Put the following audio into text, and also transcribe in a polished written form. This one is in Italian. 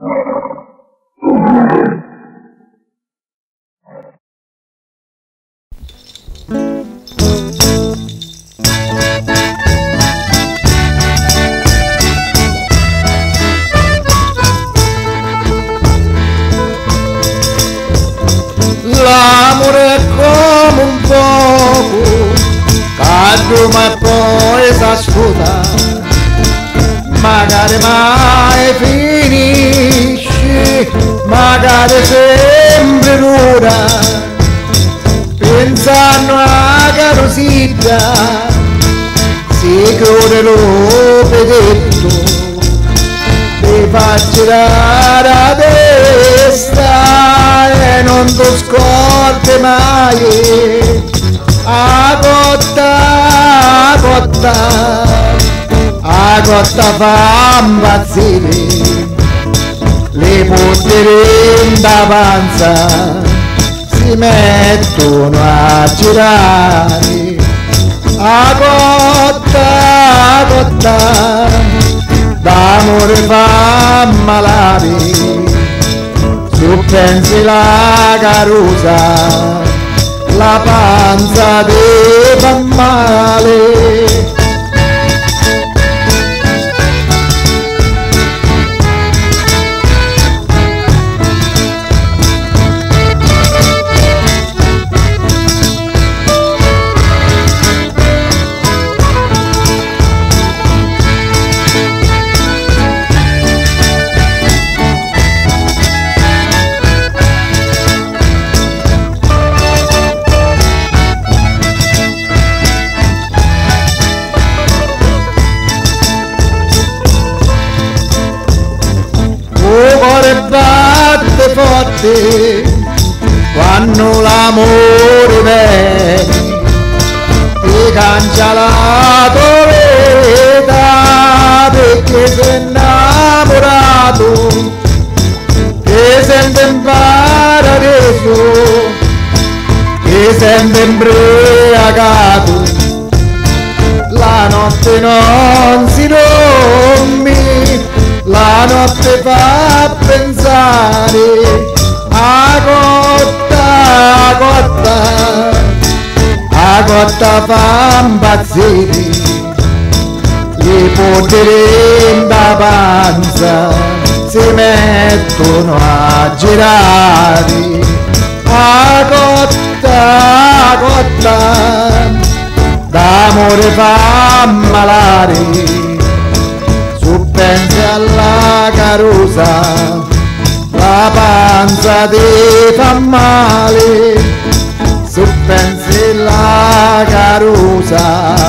L'amore è come un fuoco, caldo ma poi s'asciuga, magari mai finisce, magari sempre dura, pensando a carosità, si chiude lo pedetto, ti fa girare a destra e non ti scordi mai, a cotta fa impazzire, le poteri in davanza si mettono a girare, a cotta d'amore fa malare, su pensi la carusa, la panza ti fa male. Batte forte quando l'amore viene, ti cangia la vita perché sei innamorato, ti senti in paradiso, ti senti imbriagato, la notte non si dorme, la notte fa pensare, a cotta fa impazzire, i poteri in panza si mettono a girare, a cotta d'amore fa malare, pensi alla carusa, la panza ti fa male, se pensi alla carusa,